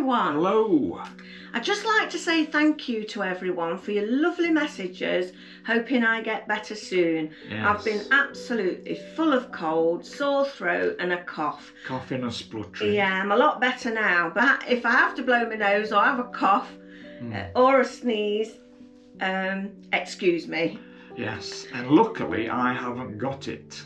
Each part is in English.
everyone. Hello. I'd just like to say thank you to everyone for your lovely messages, hoping I get better soon. Yes. I've been absolutely full of cold, sore throat and a cough. Coughing and spluttering. Yeah, I'm a lot better now, but if I have to blow my nose or have a cough or a sneeze, excuse me. Yes, and luckily I haven't got it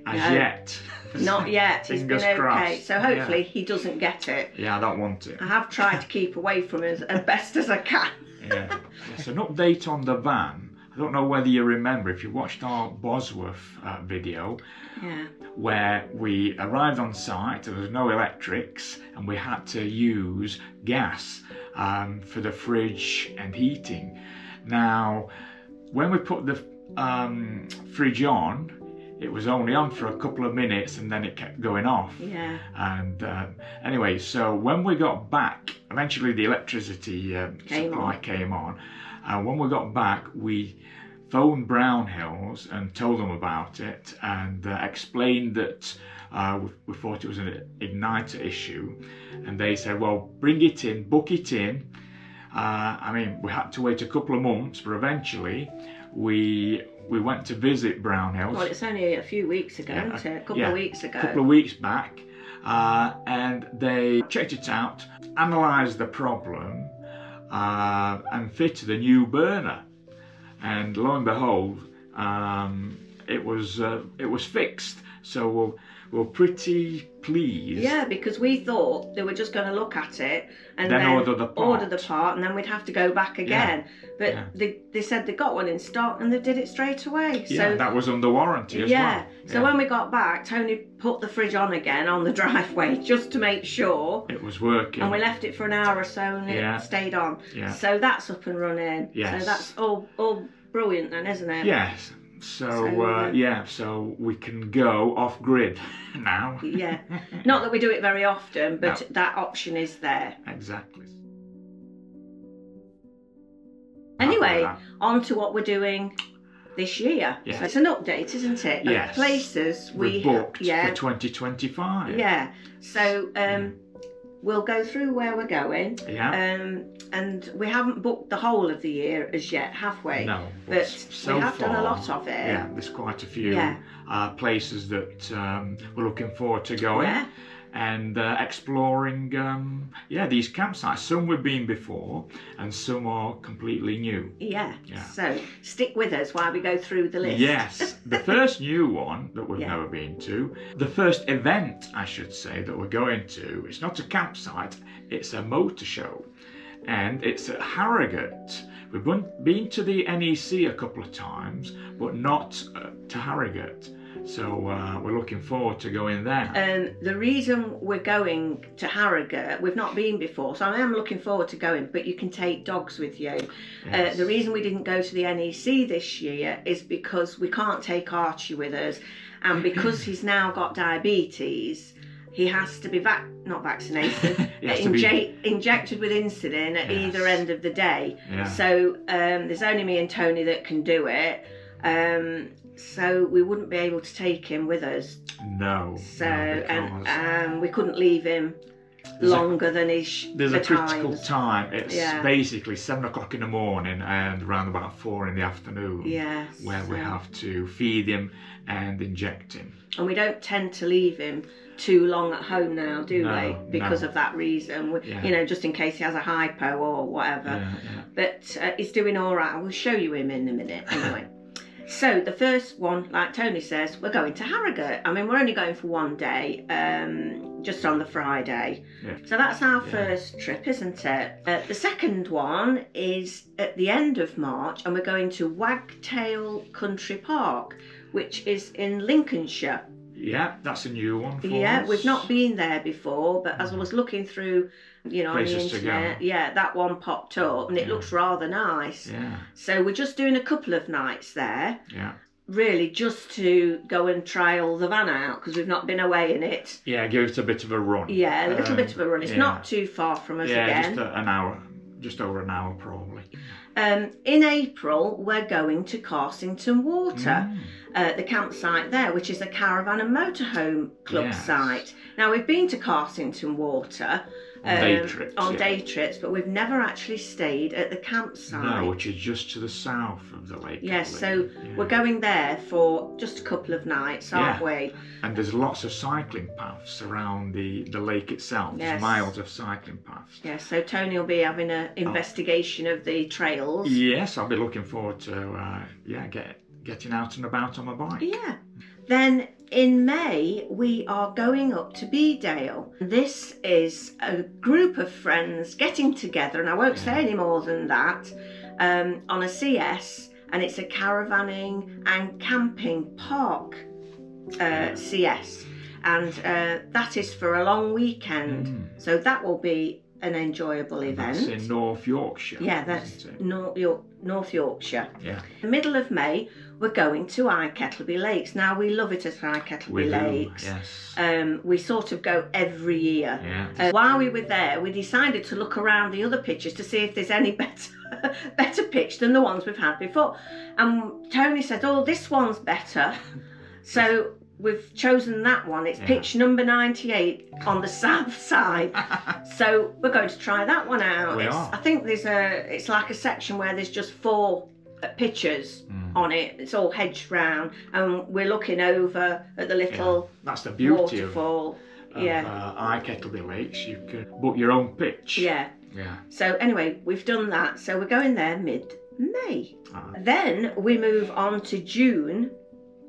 as yet. Not yet. He's been okay, crossed. so hopefully he doesn't get it. Yeah, I don't want it. I have tried to keep away from it as best as I can. Yeah. It's an update on the van. I don't know whether you remember, if you watched our Bosworth video, where we arrived on site, there was no electrics, and we had to use gas for the fridge and heating. Now, when we put the fridge on, it was only on for a couple of minutes and then it kept going off. Yeah. And anyway, so when we got back, eventually the electricity supply came on. And when we got back, we phoned Brownhills and told them about it and explained that we thought it was an igniter issue. And they said, well, bring it in, book it in. I mean, we had to wait a couple of months, but eventually we went to visit Brownhills. Well, it's only a few weeks ago, isn't it? A couple of weeks ago. A couple of weeks back. And they checked it out, analysed the problem, and fitted a new burner. And lo and behold, it was fixed. So we're pretty pleased. Yeah, because we thought they were just going to look at it and then order the part, and then we'd have to go back again. But they said they got one in stock and they did it straight away. Yeah, so that was under warranty as well. So when we got back, Tony put the fridge on again on the driveway just to make sure it was working. And we left it for an hour or so and it stayed on. Yeah. So that's up and running. Yes. So that's all brilliant then, isn't it? Yes. So we can go off grid now. Yeah. Not that we do it very often, but that option is there. Exactly. Anyway, on to what we're doing this year. Yes. So it's an update, isn't it? Yes. Of places we booked for 2025. Yeah. So we'll go through where we're going. Yeah. And we haven't booked the whole of the year as yet, have we? No. But so we have far, done a lot of it. Yeah, there's quite a few places that we're looking forward to going. Yeah. And exploring, these campsites. Some we've been before, and some are completely new. Yeah. So stick with us while we go through the list. Yes. The first new one that we've never been to, the first event, I should say, that we're going to, it's not a campsite, it's a motor show. And it's at Harrogate. We've been to the NEC a couple of times, but not to Harrogate. So we're looking forward to going there. The reason we're going to Harrogate, we've not been before, so I am looking forward to going, but you can take dogs with you. Yes. The reason we didn't go to the NEC this year is because we can't take Archie with us, and because he's now got diabetes, he has to be not vaccinated, injected with insulin at either end of the day. Yeah. So there's only me and Tony that can do it. So we wouldn't be able to take him with us. No. So and we couldn't leave him longer than his. There's a critical time. It's basically 7 o'clock in the morning and around about 4 in the afternoon. Yes. Where we have to feed him and inject him. And we don't tend to leave him too long at home now, do we? Because of that reason. You know, just in case he has a hypo or whatever. But he's doing all right. We'll show you him in a minute anyway. So the first one, like Tony says, we're going to Harrogate. I mean, we're only going for one day, just on the Friday. Yeah. So that's our first trip, isn't it? The second one is at the end of March, and we're going to Wagtail Country Park, which is in Lincolnshire. Yeah, that's a new one for us. Yeah, we've not been there before, but as I was looking through, you know, places on the internet, that one popped up and it looks rather nice. Yeah. So we're just doing a couple of nights there. Yeah. Really just to go and trial the van out because we've not been away in it. Yeah, give it a bit of a run. Yeah, a little bit of a run. It's not too far from us again. Yeah, just an hour, just over an hour probably. In April, we're going to Carsington Water, the campsite there, which is a caravan and motorhome club site. Now, we've been to Carsington Water on day trips, but we've never actually stayed at the campsite. No, which is just to the south of the lake. Yes, so we're going there for just a couple of nights, aren't we? And there's lots of cycling paths around the lake itself. There's miles of cycling paths. Yes, so Tony will be having an investigation of the trails. Yes, I'll be looking forward to getting out and about on my bike. Yeah. Then in May, we are going up to Beedale. This is a group of friends getting together, and I won't say any more than that, on a CS, and it's a caravanning and camping park CS. And that is for a long weekend. So that will be an enjoyable event. That's in North Yorkshire. Yeah, that's North Yorkshire. Yeah. The middle of May, we're going to Kettleby Lakes. Now, we love it at Kettleby Lakes. Yes. We sort of go every year. Yeah. While we were there, we decided to look around the other pitches to see if there's any better pitch than the ones we've had before. And Tony said, "Oh, this one's better." So we've chosen that one. It's pitch number 98 on the south side. So we're going to try that one out. I think it's like a section where there's just 4 pitches on it. It's all hedged round, and we're looking over at the little that's the beauty waterfall. of Kettleby Lakes. You can book your own pitch. Yeah. So anyway, we've done that. So we're going there mid-May. Then we move on to June,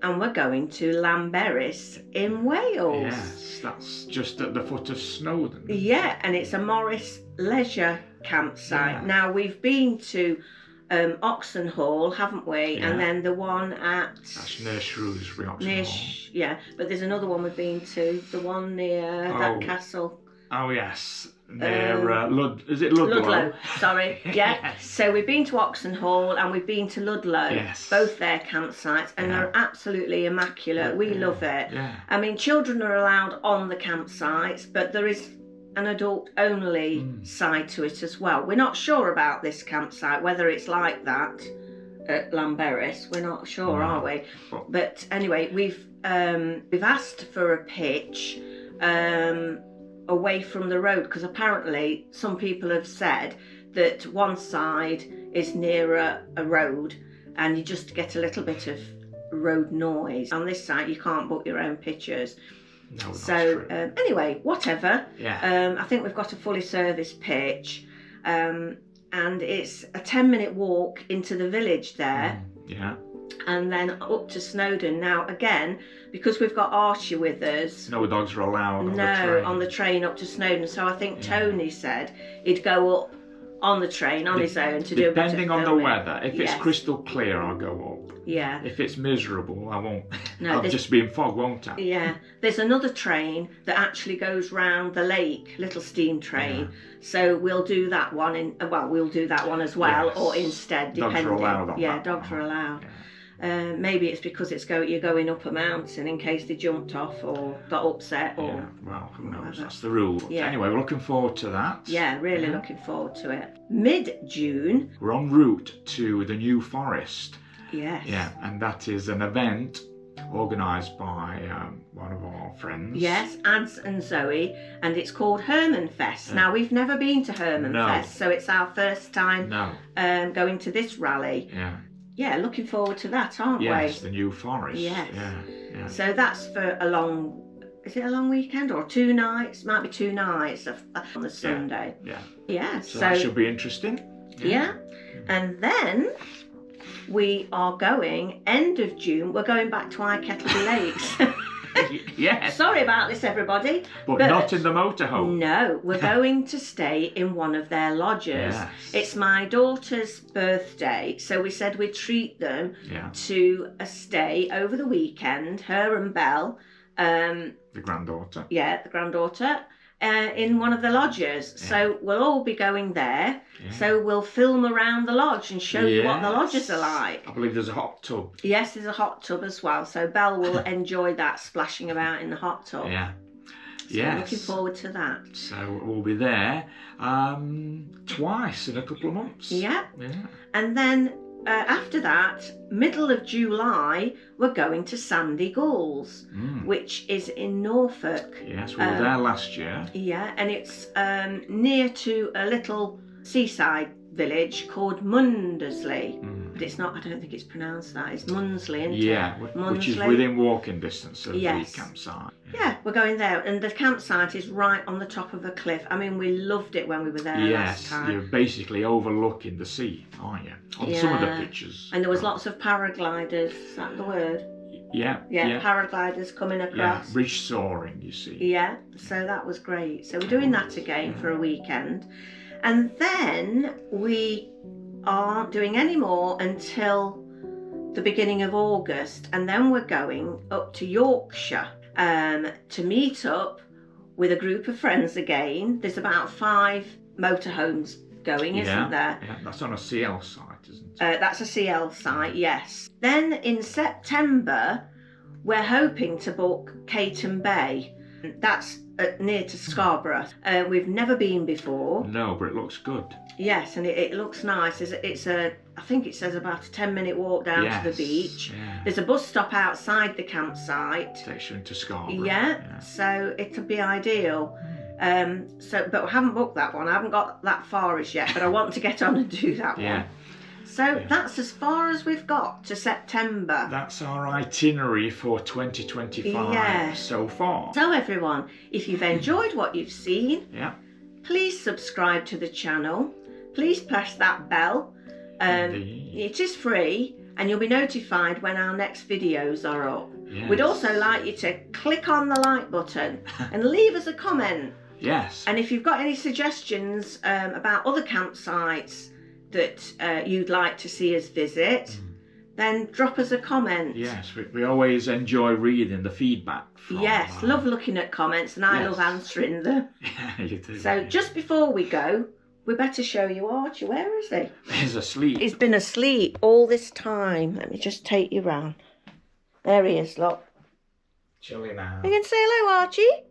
and we're going to Llanberis in Wales. Yes, that's just at the foot of Snowdon. Yeah, and it's a Morris leisure campsite. Now, we've been to Oxenhall, haven't we? Yeah. And then the one at... That's near Shrewsbury, Oxenhall. Yeah, but there's another one we've been to, the one near that castle. Oh, yes. Near is it Ludlow? Ludlow, sorry. Yeah. So we've been to Oxenhall and we've been to Ludlow. Yes. Both their campsites, and they're absolutely immaculate. We love it. Yeah. I mean, children are allowed on the campsites, but there is an adult-only side to it as well. We're not sure about this campsite, whether it's like that at Llanberis. We're not sure, are we? But anyway, we've asked for a pitch away from the road, because apparently some people have said that one side is nearer a road and you just get a little bit of road noise. On this side, you can't book your own pictures. No, so anyway, whatever. I think we've got a fully serviced pitch, and it's a 10-minute walk into the village there. And then up to Snowdon. Now, again, because we've got Archie with us, no dogs are allowed on the train up to Snowdon. So I think Tony said he'd go up on the train on his own to do a bit of depending on the weather. If it's crystal clear, I'll go up. Yeah. If it's miserable, I won't. No, I'll just be in fog, won't I? Yeah. There's another train that actually goes round the lake, little steam train. So we'll do that one we'll do that one as well, or instead, depending. Dogs are allowed on that dogs one. are allowed. Maybe it's because you're going up a mountain in case they jumped off or got upset or... well, who knows? That's the rule. Anyway, we're looking forward to that. Yeah, really looking forward to it. Mid-June. We're en route to the New Forest. Yes. Yeah, and that is an event organised by one of our friends. Yes, Ads and Zoe, and it's called Herman Fest. Now, we've never been to Herman Fest, so it's our first time going to this rally. Yeah, looking forward to that, aren't we? Yes, the New Forest. Yes. Yeah. So that's for a long... Is it a long weekend or 2 nights? Might be 2 nights on the Sunday. Yeah. So that should be interesting. Yeah. And then we are going, end of June, we're going back to Kettleby Lakes. Yes. Sorry about this, everybody. But not in the motorhome. No, we're going to stay in one of their lodges. Yes. It's my daughter's birthday, so we said we'd treat them to a stay over the weekend, her and Belle. The granddaughter. Yeah, the granddaughter. In one of the lodges. So we'll all be going there. So we'll film around the lodge and show you what the lodges are like. I believe there's a hot tub. Yes, there's a hot tub as well. So Belle will enjoy that, splashing about in the hot tub. Yeah. So looking forward to that. So we'll be there twice in a couple of months. Yeah. And then after that, middle of July, we're going to Sandy Gulls, which is in Norfolk. Yes, we were there last year. Yeah, and it's near to a little seaside village called Mundersley. But it's not, I don't think it's pronounced that. It's Mundersley, isn't it? Yeah, which is within walking distance of the campsite. Yeah, we're going there. And the campsite is right on the top of a cliff. I mean, we loved it when we were there last time. Yes, you're basically overlooking the sea, aren't you? On some of the pictures. And there was lots of paragliders, is that the word? Yeah. Paragliders coming across. Yeah, bridge soaring, you see. Yeah, so that was great. So we're doing that again for a weekend. And then we aren't doing any more until the beginning of August. And then we're going up to Yorkshire to meet up with a group of friends again. There's about 5 motorhomes going, isn't there? Yeah, that's on a CL site, isn't it? That's a CL site, yes. Then in September, we're hoping to book Caton Bay. That's near to Scarborough. We've never been before. No, but it looks good. Yes, and it looks nice. I think it says about a 10-minute walk down to the beach. Yeah. There's a bus stop outside the campsite. Takes you into Scarborough. Yeah, so it'll be ideal. But we haven't booked that one. I haven't got that far as yet, but I want to get on and do that one. So that's as far as we've got to September. That's our itinerary for 2025 so far. So everyone, if you've enjoyed what you've seen, please subscribe to the channel. Please press that bell. It is free and you'll be notified when our next videos are up. Yes. We'd also like you to click on the like button and leave us a comment. Yes. And if you've got any suggestions about other campsites that you'd like to see us visit, then drop us a comment. Yes, we always enjoy reading the feedback. Love looking at comments and I love answering them. Yeah, you do. So just before we go, we better show you Archie. Where is he? He's asleep. He's been asleep all this time. Let me just take you round. There he is, look. Chilling out. You can say hello, Archie.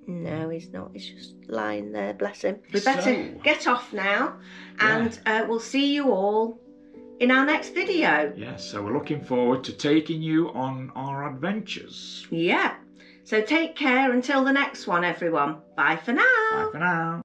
No, he's not. He's just lying there, bless him. We better get off now, and we'll see you all in our next video. Yes, so we're looking forward to taking you on our adventures. Yeah. So take care until the next one, everyone. Bye for now. Bye for now.